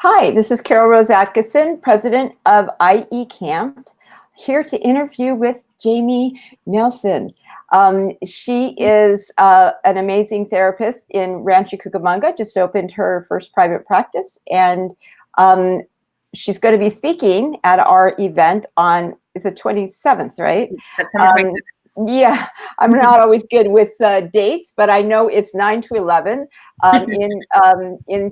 Hi, this is Carol Rose Atkinson, president of ie-camft, here to interview with Jamie Nelson. She is an amazing therapist in Rancho Cucamonga, just opened her first private practice, and she's going to be speaking at our event on, is it 27th, right? September 27th. Yeah, I'm not always good with dates, but I know it's 9 to 11 in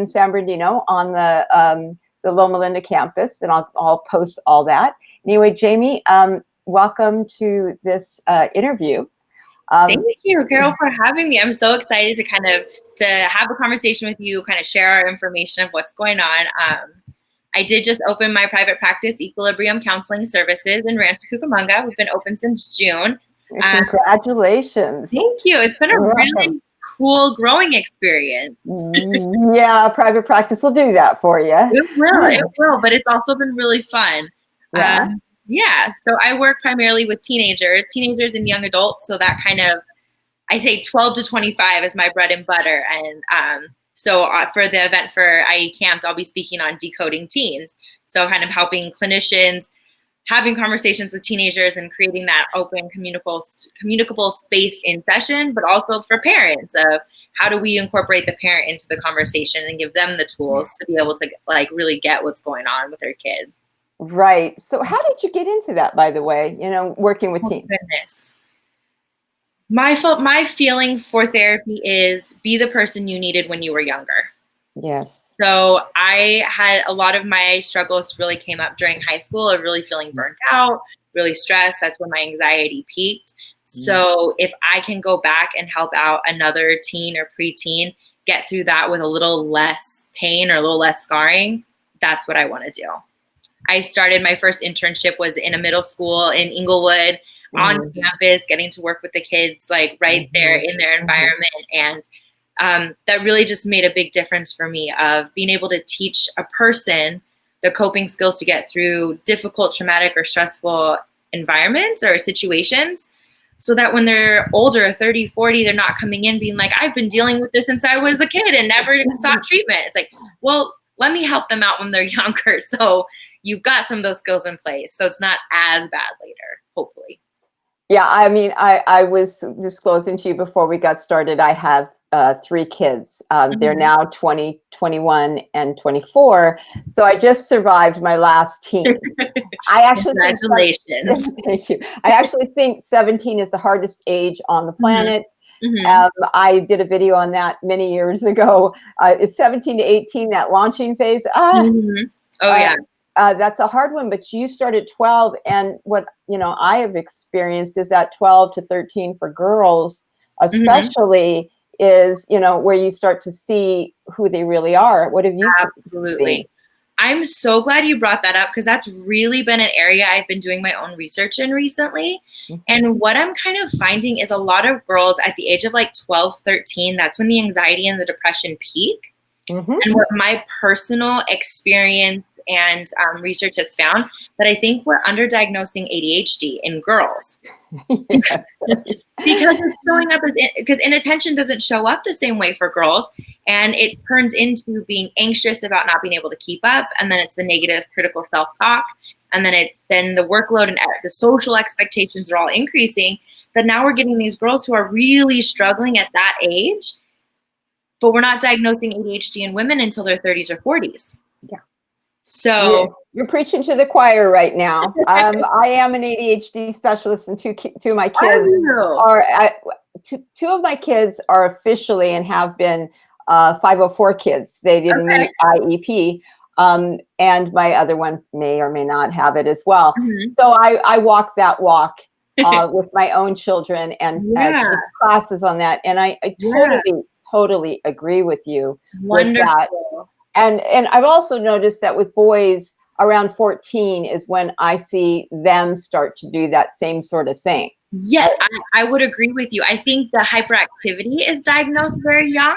San Bernardino on the Loma Linda campus, and I'll post all that. Anyway, Jamie, welcome to this interview. Thank you, Carol, for having me. I'm so excited to have a conversation with you, kind of share our information of what's going on. I did just open my private practice, Equilibrium Counseling Services in Rancho Cucamonga. We've been open since June. Congratulations. Thank you. It's been a really cool growing experience. Yeah, private practice will do that for you. It will, but it's also been really fun. Yeah. So I work primarily with teenagers and young adults. So that kind of, I say 12 to 25 is my bread and butter. And so for the event for ie-camft, I'll be speaking on decoding teens. So kind of helping clinicians, having conversations with teenagers and creating that open communicable space in session, but also for parents of how do we incorporate the parent into the conversation and give them the tools to be able to really get what's going on with their kid. Right. So how did you get into that, by the way, working with teens? Goodness. My feeling for therapy is be the person you needed when you were younger. Yes. So I had a lot of my struggles really came up during high school of really feeling burnt out, really stressed. That's when my anxiety peaked. So if I can go back and help out another teen or preteen get through that with a little less pain or a little less scarring, that's what I want to do. I started, my first internship was in a middle school in Inglewood on campus, getting to work with the kids right there in their environment. And that really just made a big difference for me of being able to teach a person the coping skills to get through difficult, traumatic, or stressful environments or situations, so that when they're older, 30, 40, they're not coming in being like, I've been dealing with this since I was a kid and never sought treatment. It's like, well, let me help them out when they're younger. So you've got some of those skills in place. So it's not as bad later, hopefully. Yeah, I mean, I was disclosing to you before we got started, I have 3 kids. They're now 20, 21, and 24. So I just survived my last teen. Congratulations. Thank you. I actually think 17 is the hardest age on the planet. I did a video on that many years ago. It's 17 to 18, that launching phase. Oh, yeah. That's a hard one, but you start at 12, and what I have experienced is that 12 to 13 for girls, especially, is where you start to see who they really are. What have you seen? I'm so glad you brought that up, because that's really been an area I've been doing my own research in recently. And what I'm kind of finding is a lot of girls at the age of 12, 13, that's when the anxiety and the depression peak. And what my personal experience and research has found, that I think we're underdiagnosing ADHD in girls. Because it's showing up because inattention doesn't show up the same way for girls, and it turns into being anxious about not being able to keep up, and then it's the negative critical self-talk, and then the workload and the social expectations are all increasing. But now we're getting these girls who are really struggling at that age, but we're not diagnosing ADHD in women until their 30s or 40s. Yeah. So you're preaching to the choir right now. I am an ADHD specialist, and two of my kids are two of my kids are officially and have been 504 kids. They didn't meet IEP, and my other one may or may not have it as well. So I walk that walk with my own children and teach classes on that, and I totally agree with you. Wonderful. With that. And I've also noticed that with boys around 14 is when I see them start to do that same sort of thing. Yeah, I would agree with you. I think the hyperactivity is diagnosed very young,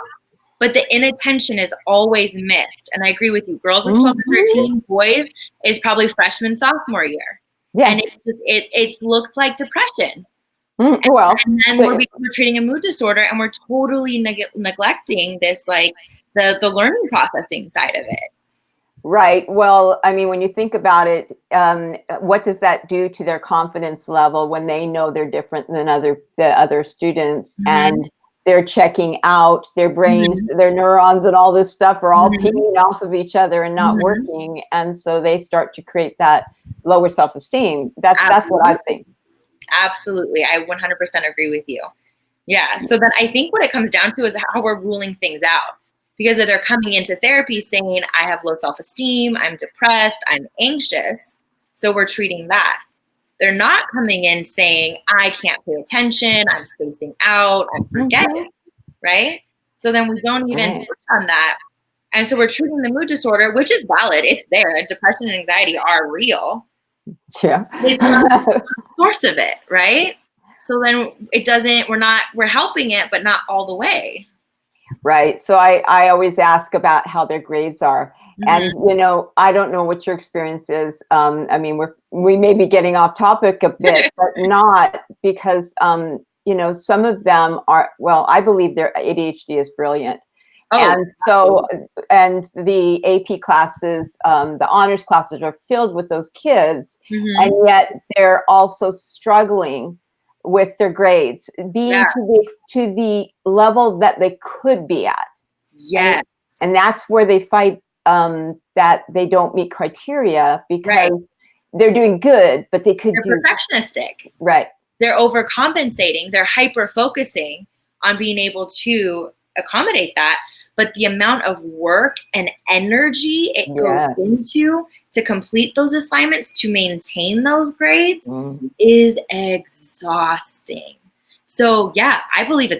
but the inattention is always missed. And I agree with you. Girls is 12 to 13, boys is probably freshman, sophomore year. Yes. And it looks like depression. Well, and then we're treating a mood disorder, and we're totally neglecting this, the learning processing side of it. Right. Well, I mean, when you think about it, what does that do to their confidence level when they know they're different than the other students, Mm-hmm. and they're checking out, their brains, Mm-hmm. their neurons, and all this stuff are all Mm-hmm. pinging off of each other and not Mm-hmm. working, and so they start to create that lower self-esteem. That's what Absolutely. I've seen. Absolutely. I 100% agree with you. Yeah. So then I think what it comes down to is how we're ruling things out. Because if they're coming into therapy saying, I have low self-esteem, I'm depressed, I'm anxious. So we're treating that. They're not coming in saying, I can't pay attention, I'm spacing out, I'm Mhm. forgetting, right? So then we don't even Right. touch on that. And so we're treating the mood disorder, which is valid. It's there. Depression and anxiety are real. Yeah. It's not the source of it, right? So then it doesn't, we're helping it, but not all the way. Right. So I always ask about how their grades are. And, Mm-hmm. I don't know what your experience is. I mean, we may be getting off topic a bit, but not because, some of them are, well, I believe their ADHD is brilliant. Oh, And so, and the AP classes, the honors classes are filled with those kids, and mm-hmm. yet they're also struggling with their grades, being Yeah. to the level that they could be at, and Yes. and that's where they fight, that they don't meet criteria because Right. they're doing good, but they could They're do perfectionistic. right. They're overcompensating. They're hyper focusing on being able to accommodate that. But the amount of work and energy it goes Yes. into to complete those assignments, to maintain those grades, Mm. is exhausting. So yeah, I believe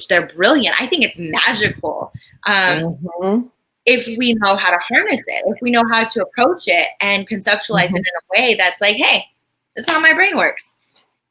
they're brilliant. I think it's magical. Mhm. If we know how to harness it, if we know how to approach it and conceptualize it Mhm. in a way that's like, hey, this is how my brain works.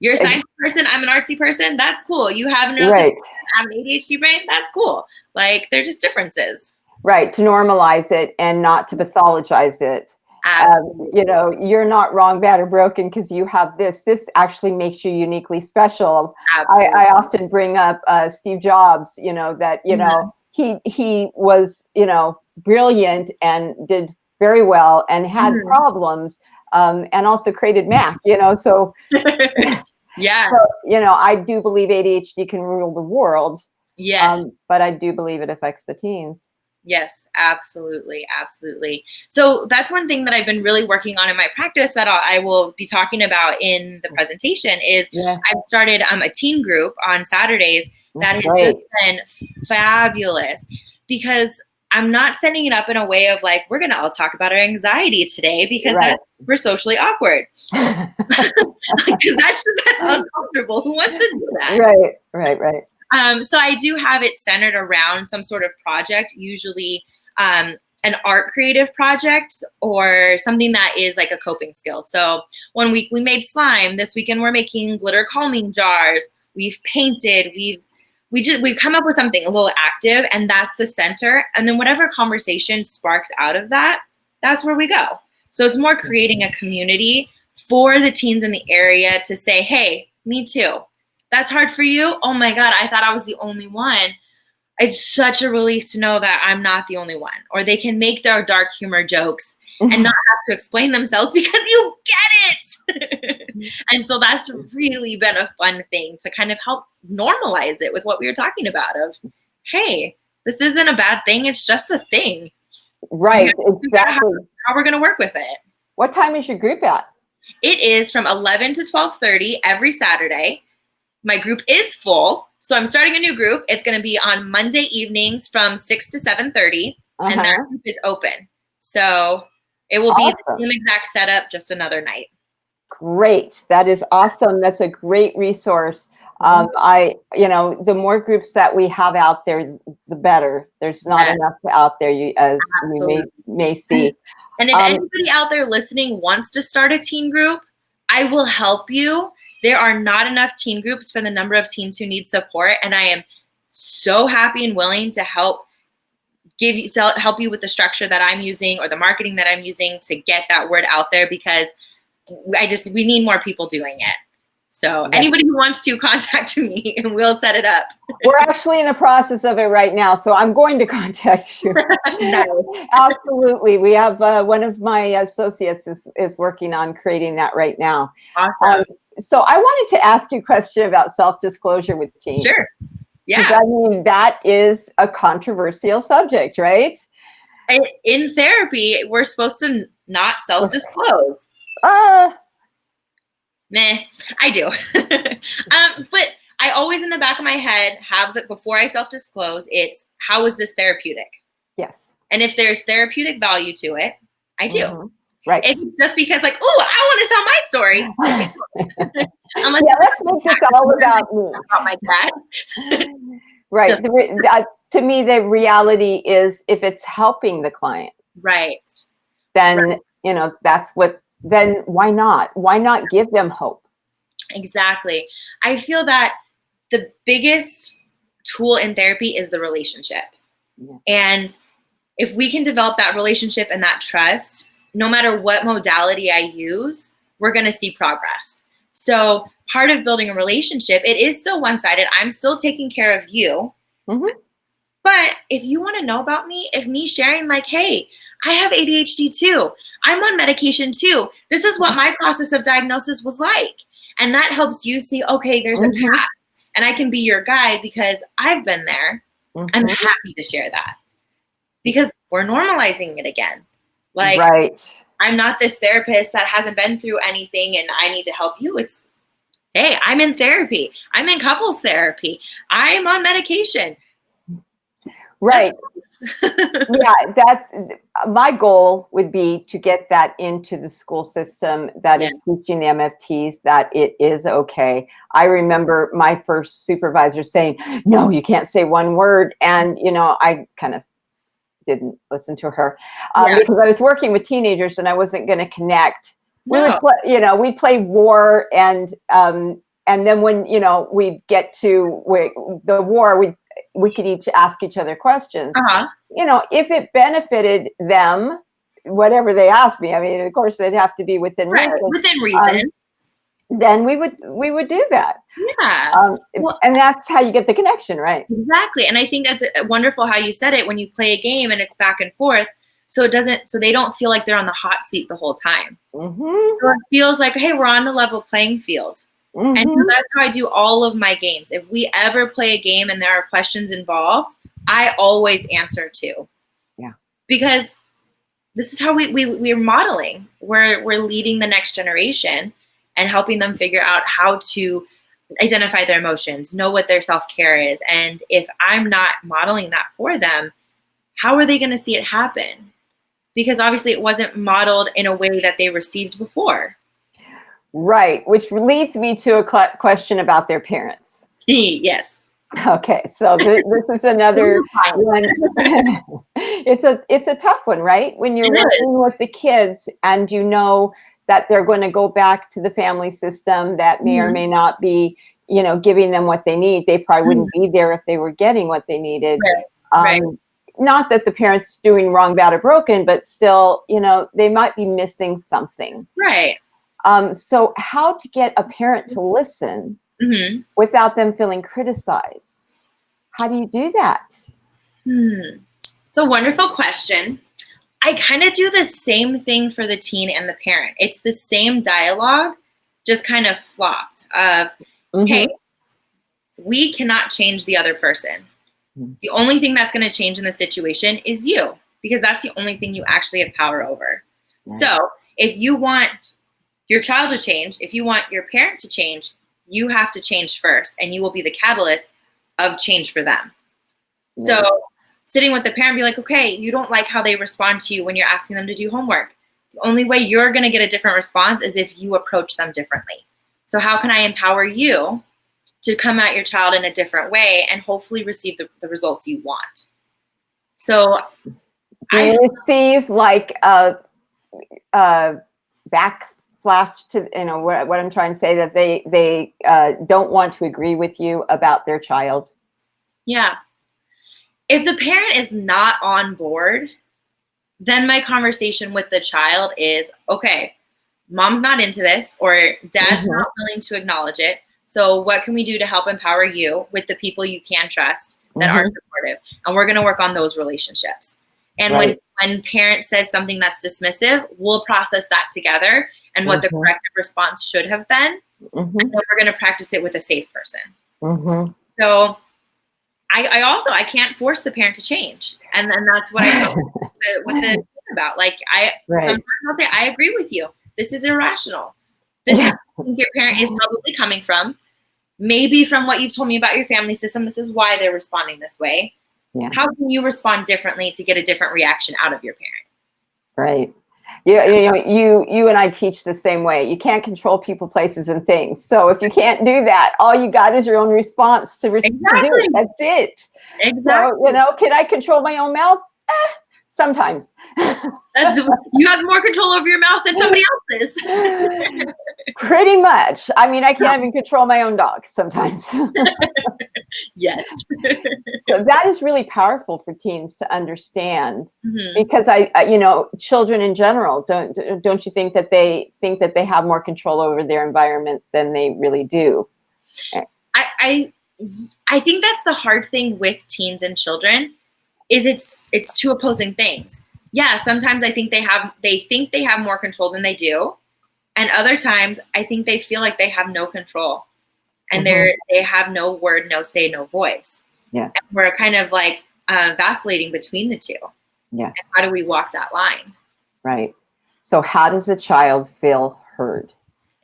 You're a Ex science person, I'm an artsy person, that's cool. You have an autistic Right. brain, I have an ADHD brain, that's cool. Like, they're just differences. Right, to normalize it and not to pathologize it. Absolutely. You're not wrong, bad, or broken because you have this. This actually makes you uniquely special. I Absolutely. often bring up Steve Jobs, that, Mhm. he was, brilliant and did very well and had Mhm. problems, and also created Mac, so, Yeah. I do believe ADHD can rule the world, Yes. but I do believe it affects the teens. Yes, absolutely, absolutely. So that's one thing that I've been really working on in my practice that I will be talking about in the presentation is Yeah, I've started a teen group on Saturdays that that's has just great. been fabulous because I'm not setting it up in a way of like, we're going to all talk about our anxiety today because Right. we're socially awkward. Because that's uncomfortable. Who wants to do that? Right, right, right. So I do have it centered around some sort of project, usually an art creative project or something that is like a coping skill. So one week we made slime. This weekend we're making glitter calming jars. We've painted. We've come up with something a little active, and that's the center. And then whatever conversation sparks out of that, that's where we go. So it's more creating a community for the teens in the area to say, hey, me too. That's hard for you? Oh my God, I thought I was the only one. It's such a relief to know that I'm not the only one. Or they can make their dark humor jokes and not have to explain themselves because you get it. And so that's really been a fun thing to kind of help normalize it with what we were talking about of, hey, this isn't a bad thing. It's just a thing. We Right, have to figure out exactly. how we're going to work with it. What time is your group at? It is from 11 to 12:30 every Saturday. My group is full, so I'm starting a new group. It's going to be on Monday evenings from 6 to 7:30, and that Uh-huh. group is open. So it will be the Awesome. same exact setup, just another night. Great. That is awesome. That's a great resource. Mhm. The more groups that we have out there, the better. There's not Yes, enough out there, as you absolutely. may see. And if Um, anybody out there listening wants to start a teen group, I will help you. There are not enough teen groups for the number of teens who need support, and I am so happy and willing to help help you with the structure that I'm using or the marketing that I'm using to get that word out there because we need more people doing it. So anybody who wants to contact me and we'll set it up. We're actually in the process of it right now, so I'm going to contact you. No. Absolutely. We have one of my associates is working on creating that right now. Awesome. So I wanted to ask you a question about self-disclosure with teens. Sure. Yeah. I mean, that is a controversial subject, right? In therapy, we're supposed to not self-disclose. Nah, I do. But I always in the back of my head have that before I self-disclose, it's how is this therapeutic? Yes. And if there's therapeutic value to it, I do. Mm-hmm. Right. If it's just because like, oh, I want to tell my story. Unless let's make this all about me. About my cat. Right. To me, the reality is if it's helping the client. Right. Then, then why not? Why not give them hope? Exactly. I feel that the biggest tool in therapy is the relationship. Yeah. And if we can develop that relationship and that trust, no matter what modality I use, we're going to see progress. So part of building a relationship, it is still one-sided. I'm still taking care of you. Mm-hmm. But if you want to know about me, if me sharing like, hey, I have ADHD too. I'm on medication too. This is what my process of diagnosis was like. And that helps you see, okay, there's a path. And I can be your guide because I've been there. I'm happy to share that. Because we're normalizing it again. Like, right. I'm not this therapist that hasn't been through anything and I need to help you. It's, hey, I'm in therapy. I'm in couples therapy. I'm on medication. Right. Yeah, my goal would be to get that into the school system that is teaching the MFTs that it is okay. I remember my first supervisor saying, no, you can't say one word. And, I kind of didn't listen to her because I was working with teenagers and I wasn't going to connect. We would play, we'd play war and then when, we'd get to the war, we could each ask each other questions. If it benefited them, whatever they asked me, I mean, of course, it'd have to be within reason. Within reason. Then we would do that. Yeah. And that's how you get the connection, right? Exactly. And I think that's wonderful how you said it when you play a game and it's back and forth. So they don't feel like they're on the hot seat the whole time. Mm-hmm. So it feels like, hey, we're on the level playing field. Mm-hmm. And so that's how I do all of my games. If we ever play a game and there are questions involved, I always answer too. Yeah. Because this is how we're modeling. We're leading the next generation and helping them figure out how to identify their emotions, know what their self-care is. And if I'm not modeling that for them, how are they going to see it happen? Because obviously it wasn't modeled in a way that they received before. Right, which leads me to a question about their parents. Yes. Okay, so this is another one. It's a tough one, right? When you're working with the kids and you know that they're going to go back to the family system that may or may not be, giving them what they need. They probably wouldn't be there if they were getting what they needed. Right. Not that the parent's doing wrong, bad, or broken, but still, they might be missing something. Right. So how to get a parent to listen without them feeling criticized? How do you do that? It's a wonderful question. I kind of do the same thing for the teen and the parent. It's the same dialogue, just kind of flopped of, hey, we cannot change the other person. The only thing that's going to change in the situation is you, because that's the only thing you actually have power over. Right. So if you want your child to change, if you want your parent to change, you have to change first, and you will be the catalyst of change for them. Right. So sitting with the parent, be like, okay, you don't like how they respond to you when you're asking them to do homework. The only way you're going to get a different response is if you approach them differently. So how can I empower you to come at your child in a different way and hopefully receive the results you want? So I receive like a backflash to, what I'm trying to say, that they don't want to agree with you about their child. Yeah. If the parent is not on board, then my conversation with the child is, okay, mom's not into this, or dad's not willing to acknowledge it. So what can we do to help empower you with the people you can trust that are supportive? And we're going to work on those relationships. And when parent says something that's dismissive, we'll process that together and what the corrective response should have been. And then we're going to practice it with a safe person. So I can't force the parent to change. And then that's what I talk with the kid about. Like sometimes I'll say, I agree with you. This is irrational. This is where your parent is probably coming from. Maybe from what you've told me about your family system, this is why they're responding this way. Yeah. How can you respond differently to get a different reaction out of your parent? Right. Yeah, you and I teach the same way. You can't control people, places, and things. So if you can't do that, all you got is your own response to do it. That's it. Exactly. So, can I control my own mouth? Sometimes. You have more control over your mouth than somebody else's. Pretty much. I mean, I can't even control my own dog sometimes. Yes. So that is really powerful for teens to understand, because I children in general, don't you think that they have more control over their environment than they really do? I think that's the hard thing with teens and children, is it's two opposing things. Yeah, sometimes I think they think they have more control than they do, and other times I think they feel like they have no control, and they have no word, no say, no voice. Yes, and we're kind of like vacillating between the two. Yes, and how do we walk that line? Right. So how does a child feel heard?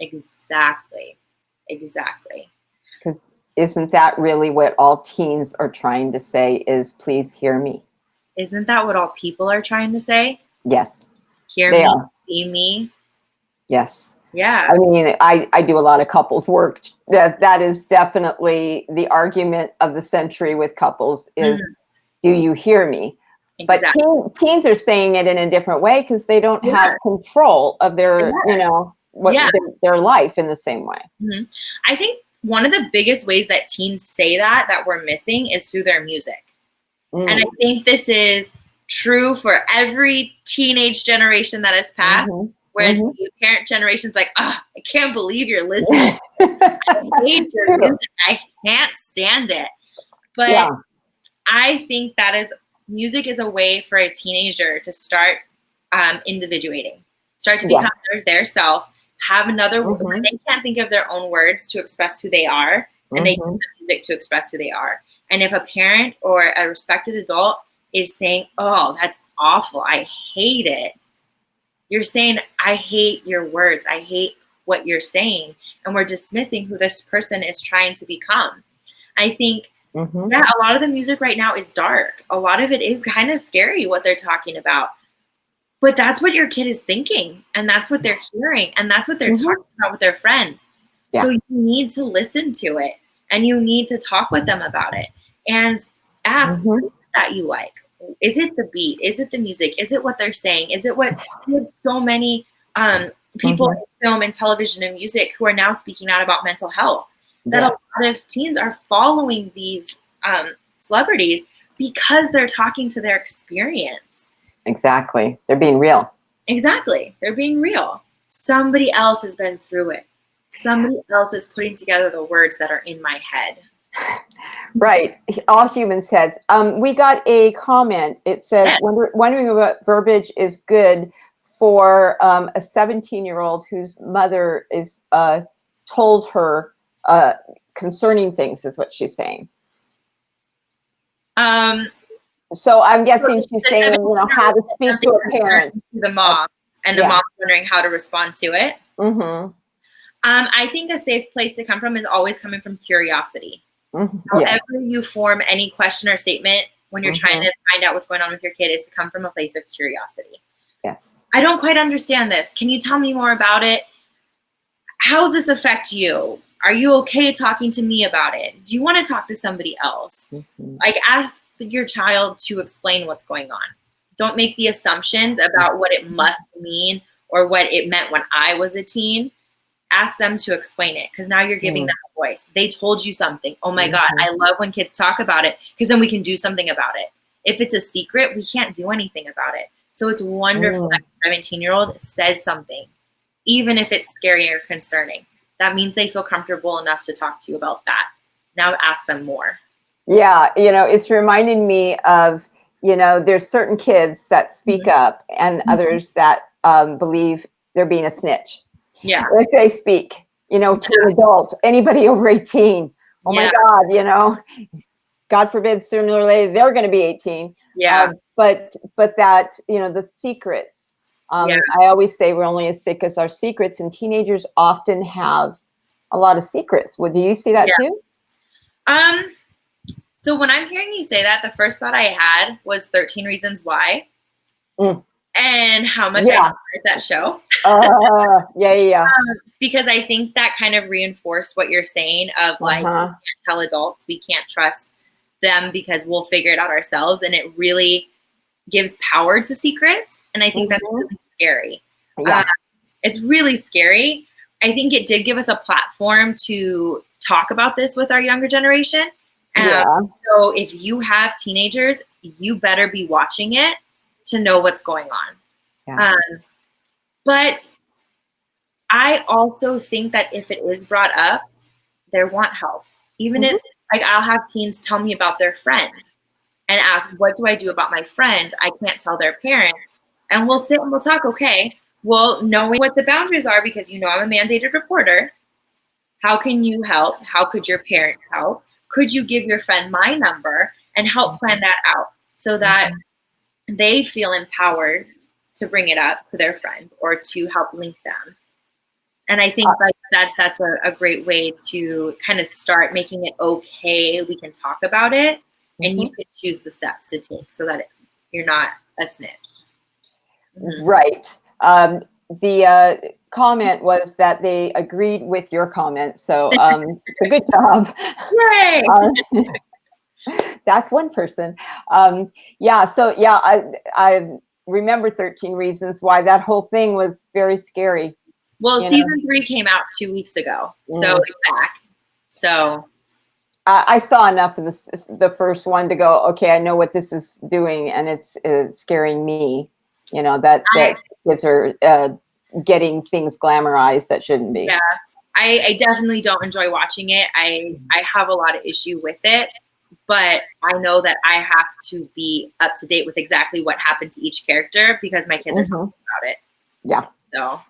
Exactly. Because isn't that really what all teens are trying to say is, please hear me? Isn't that what all people are trying to say? Yes. Hear me, see me. Yes. Yeah. I mean, I do a lot of couples work. That is definitely the argument of the century with couples is, do you hear me? Exactly. But teens are saying it in a different way because they don't have control of their, their life in the same way. I think one of the biggest ways that teens say that we're missing is through their music. And I think this is true for every teenage generation that has passed, where the parent generation's like, I can't believe you're listening. I hate your music. I can't stand it. But I think music is a way for a teenager to start individuating, start to become their self, have another, they can't think of their own words to express who they are, and they use the music to express who they are. And if a parent or a respected adult is saying, oh, that's awful, I hate it, you're saying, I hate your words, I hate what you're saying, and we're dismissing who this person is trying to become. I think, a lot of the music right now is dark. A lot of it is kind of scary what they're talking about. But that's what your kid is thinking, and that's what they're hearing, and that's what they're talking about with their friends. Yeah. So you need to listen to it, and you need to talk with them about it, and ask what is it that you like. Is it the beat? Is it the music? Is it what they're saying? Is it what we have so many people in film and television and music who are now speaking out about mental health, that a lot of teens are following these celebrities because they're talking to their experience. Exactly. They're being real. Exactly. They're being real. Somebody else has been through it. Somebody else is putting together the words that are in my head. Right. All humans' heads. We got a comment. It says, wondering what verbiage is good for a 17-year-old whose mother is told her concerning things, is what she's saying. So I'm guessing she's saying, how to speak to a parent. The mom, and the mom's wondering how to respond to it. I think a safe place to come from is always coming from curiosity. However you form any question or statement when you're trying to find out what's going on with your kid is to come from a place of curiosity. Yes. I don't quite understand this. Can you tell me more about it? How does this affect you? Are you okay talking to me about it? Do you want to talk to somebody else? Like, ask your child to explain what's going on. Don't make the assumptions about what it must mean or what it meant when I was a teen. Ask them to explain it, because now you're giving them a voice. They told you something. Oh my God, I love when kids talk about it, because then we can do something about it. If it's a secret, we can't do anything about it. So it's wonderful that a 17-year-old said something. even if it's scary or concerning. That means they feel comfortable enough to talk to you about that. Now ask them more. Yeah, it's reminding me of, there's certain kids that speak up and others that believe they're being a snitch. Yeah. If they speak, to an adult, anybody over 18. Oh my God, God forbid, sooner or later, they're going to be 18. Yeah. But that, the secrets. I always say we're only as sick as our secrets, and teenagers often have a lot of secrets. Do you see that too? So when I'm hearing you say that, the first thought I had was 13 Reasons Why. And how much I enjoyed that show. Because I think that kind of reinforced what you're saying of like, we can't tell adults, we can't trust them because we'll figure it out ourselves. And it really gives power to secrets. And I think that's really scary. It's really scary. I think it did give us a platform to talk about this with our younger generation. So if you have teenagers, you better be watching it to know what's going on. But I also think that if it is brought up, they want help. Even if, like, I'll have teens tell me about their friend and ask, what do I do about my friend? I can't tell their parents. And we'll sit and we'll talk, okay, well, knowing what the boundaries are, because I'm a mandated reporter, how can you help? How could your parents help? Could you give your friend my number and help plan that out so that they feel empowered to bring it up to their friend or to help link them? And I think that's a great way to kind of start making it okay. We can talk about it and you can choose the steps to take so that you're not a snitch. Right. The comment was that they agreed with your comment. So it's a good job. Yay! That's one person. I remember 13 Reasons Why. That whole thing was very scary. Well, season 3 came out 2 weeks ago, so it's back. So I saw enough of the first one to go, okay, I know what this is doing, and it's scaring me. That kids are getting things glamorized that shouldn't be. Yeah, I definitely don't enjoy watching it. I have a lot of issue with it, but I know that I have to be up to date with exactly what happened to each character because my kids are talking about it. Yeah. So.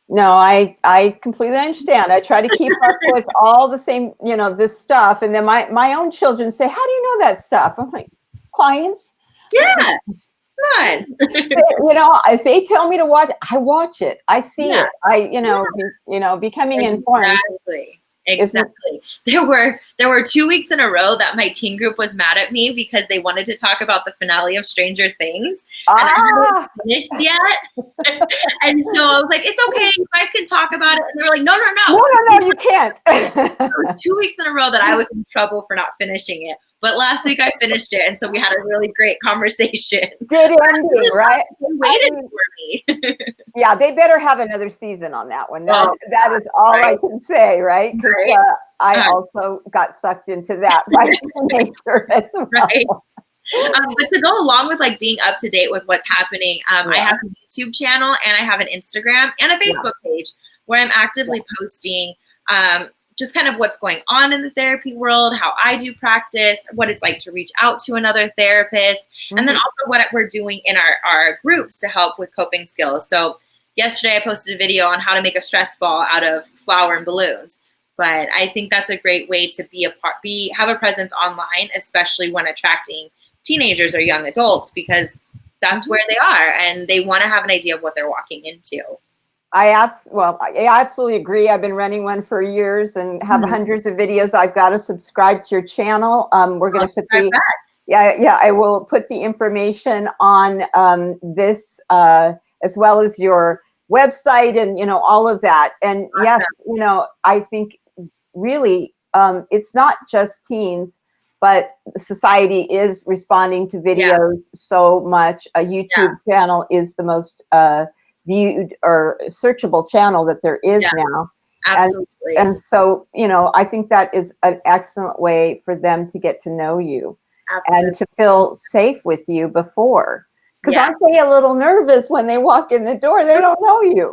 No, I completely understand. I try to keep up with all the same, this stuff. And then my own children say, how do you know that stuff? I'm like, clients. Yeah. Come on. If they tell me to watch, I watch it. I see it. Becoming informed. Exactly. There were 2 weeks in a row that my teen group was mad at me because they wanted to talk about the finale of Stranger Things. And I hadn't finished yet. And so I was like, it's okay, you guys can talk about it. And they were like, no, you can't. There were 2 weeks in a row that I was in trouble for not finishing it. But last week I finished it, and so we had a really great conversation. Good ending, right? They waited for me. Yeah, they better have another season on that one. That is all I can say, right? Because I also got sucked into that by nature as well. Right. But to go along with like being up to date with what's happening, I have a YouTube channel and I have an Instagram and a Facebook page where I'm actively posting just kind of what's going on in the therapy world, how I do practice, what it's like to reach out to another therapist, and then also what we're doing in our groups to help with coping skills. So yesterday I posted a video on how to make a stress ball out of flour and balloons. But I think that's a great way to have a presence online, especially when attracting teenagers or young adults, because that's where they are and they want to have an idea of what they're walking into. I absolutely agree. I've been running one for years and have hundreds of videos. I've got to subscribe to your channel. We're going to put I will put the information on this as well as your website and all of that. And yes, I think really it's not just teens, but society is responding to videos so much. A YouTube channel is the most viewed or searchable channel that there is now. Absolutely. And so, I think that is an excellent way for them to get to know you and to feel safe with you before. Because aren't they a little nervous when they walk in the door? They don't know you.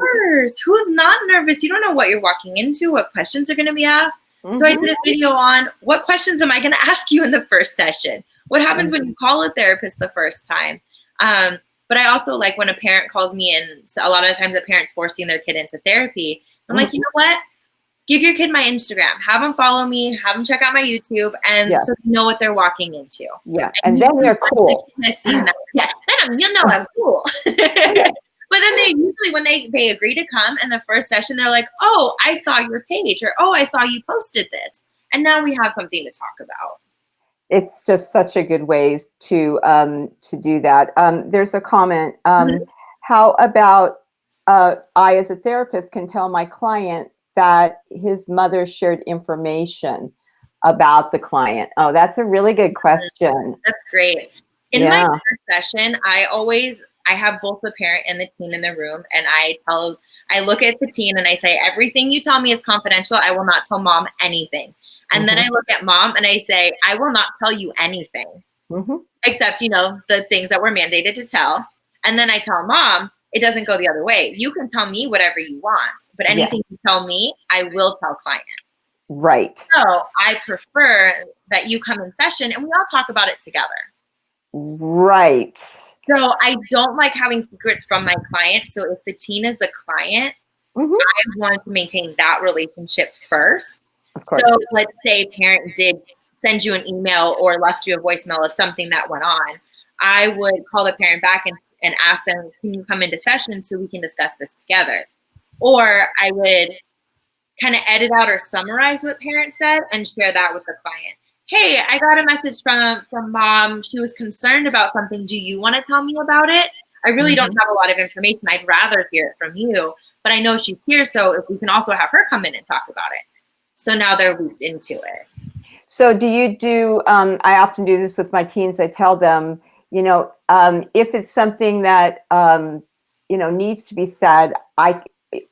Who's not nervous? You don't know what you're walking into, what questions are going to be asked. So I did a video on what questions am I going to ask you in the first session? What happens when you call a therapist the first time? But I also like when a parent calls me, and a lot of times the parents forcing their kid into therapy. I'm like, you know what? Give your kid my Instagram. Have them follow me. Have them check out my YouTube, and so they know what they're walking into. Yeah, and then they're cool. Then I'm cool. But then they usually, when they agree to come in the first session, they're like, oh, I saw your page, or oh, I saw you posted this. And now we have something to talk about. It's just such a good way to do that. There's a comment. How about I, as a therapist, can tell my client that his mother shared information about the client? Oh, that's a really good question. That's great. In my first session, I have both the parent and the teen in the room, and I look at the teen and I say, everything you tell me is confidential. I will not tell mom anything. And then I look at mom and I say, I will not tell you anything, except, the things that we're mandated to tell. And then I tell mom, it doesn't go the other way. You can tell me whatever you want, but anything you tell me, I will tell client. Right. So I prefer that you come in session and we all talk about it together. Right. So I don't like having secrets from my client. So if the teen is the client, I want to maintain that relationship first. Of course. So let's say parent did send you an email or left you a voicemail of something that went on. I would call the parent back and ask them, can you come into session so we can discuss this together? Or I would kind of edit out or summarize what parent said and share that with the client. Hey, I got a message from mom. She was concerned about something. Do you want to tell me about it? I really don't have a lot of information. I'd rather hear it from you, but I know she's here. So if we can also have her come in and talk about it. So now they're looped into it. So do you do, I often do this with my teens. I tell them, if it's something that, needs to be said,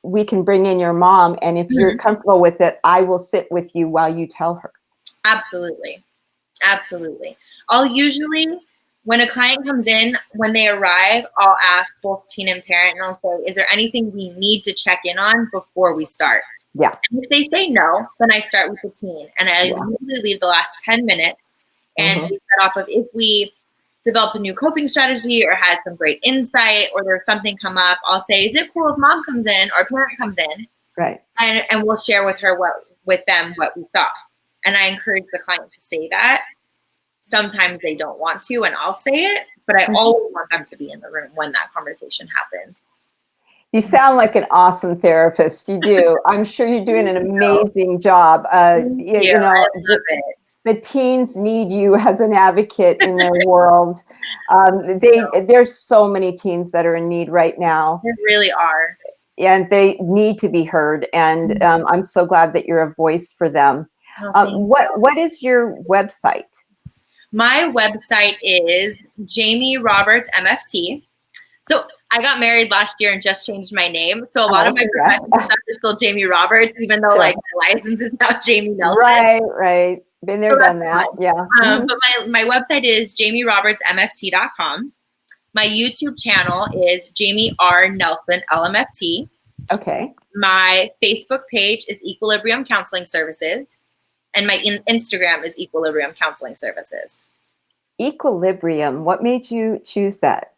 we can bring in your mom. And if you're comfortable with it, I will sit with you while you tell her. Absolutely. Absolutely. I'll usually, when a client comes in, when they arrive, I'll ask both teen and parent, and I'll say, is there anything we need to check in on before we start? Yeah. And if they say no, then I start with the teen, and I usually leave the last 10 minutes and base that off of if we developed a new coping strategy or had some great insight or there's something come up, I'll say, is it cool if mom comes in or parent comes in? Right. And we'll share with her what we saw. And I encourage the client to say that. Sometimes they don't want to, and I'll say it, but I always want them to be in the room when that conversation happens. You sound like an awesome therapist. You do. I'm sure you're doing an amazing job. I love it. The teens need you as an advocate in their world. There's so many teens that are in need right now. They really are. And they need to be heard. And I'm so glad that you're a voice for them. What is your website? My website is Jamie Roberts MFT. So I got married last year and just changed my name. So a lot of my professional stuff is still Jamie Roberts, even though like my license is now Jamie Nelson. Right. Been there, done that. Yeah. But my website is jamierobertsmft.com. My YouTube channel is Jamie R. Nelson LMFT. Okay. My Facebook page is Equilibrium Counseling Services. And my Instagram is Equilibrium Counseling Services. Equilibrium. What made you choose that?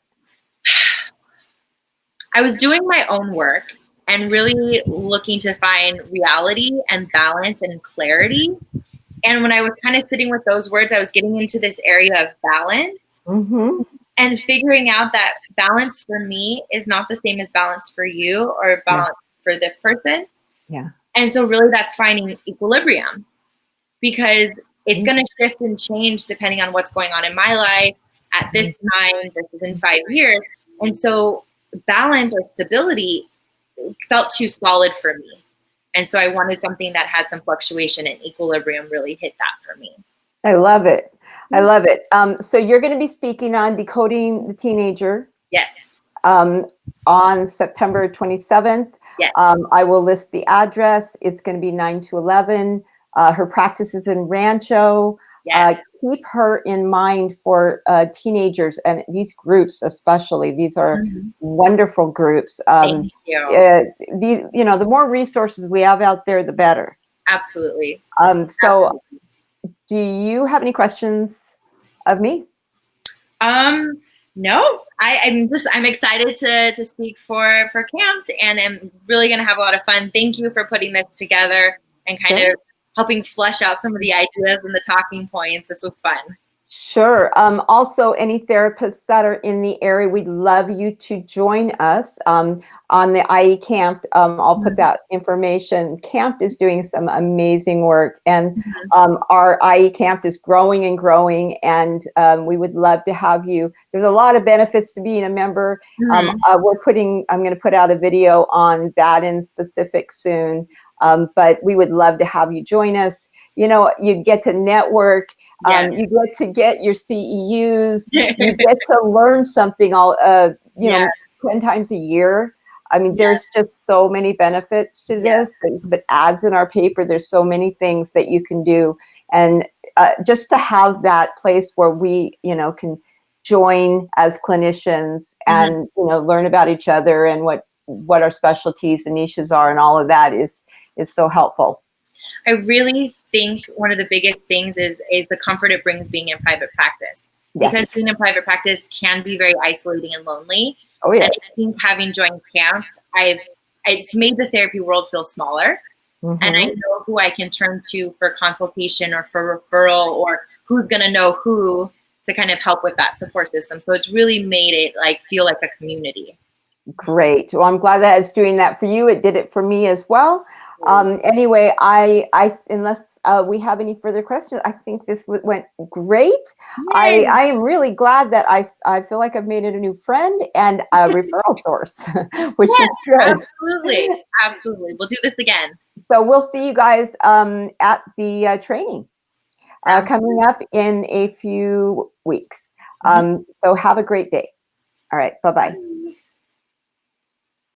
I was doing my own work and really looking to find reality and balance and clarity. And when I was kind of sitting with those words, I was getting into this area of balance and figuring out that balance for me is not the same as balance for you or balance for this person. Yeah. And so really that's finding equilibrium, because it's going to shift and change depending on what's going on in my life at this time versus in 5 years. And so balance or stability felt too solid for me. And so I wanted something that had some fluctuation, and equilibrium really hit that for me. I love it. So you're going to be speaking on Decoding the Teenager. Yes. On September 27th. Yes. I will list the address. It's going to be 9 to 11. Her practice is in Rancho. Yes. keep her in mind for teenagers and these groups, especially. These are wonderful groups. Thank you. The more resources we have out there, the better. Absolutely. So, do you have any questions of me? No, I'm excited to speak for camft, and I'm really gonna have a lot of fun. Thank you for putting this together and kind of helping flesh out some of the ideas and the talking points. This was fun. Sure. Also, any therapists that are in the area, we'd love you to join us on the ie-camft. I'll put that information. Camft is doing some amazing work, and our ie-camft is growing and growing, and we would love to have you. There's a lot of benefits to being a member. I'm going to put out a video on that in specific soon. But we would love to have you join us. You get to network, you get to get your CEUs, you get to learn something 10 times a year. I mean, there's just so many benefits to this. But ads in our paper, there's so many things that you can do. And just to have that place where we, can join as clinicians and, learn about each other and what our specialties and niches are and all of that is so helpful. I really think one of the biggest things is the comfort it brings being in private practice. Because being in private practice can be very isolating and lonely. Oh, yes. And I think having joined camft, it's made the therapy world feel smaller. And I know who I can turn to for consultation or for referral, or who's going to know who to kind of help with that support system. So it's really made it feel like a community. Great. Well, I'm glad that it's doing that for you. It did it for me as well. Anyway, unless we have any further questions, I think this went great. I am really glad that I feel like I've made it a new friend and a referral source, which is good. Absolutely. We'll do this again. So we'll see you guys at the training coming up in a few weeks. So have a great day. All right. Bye-bye.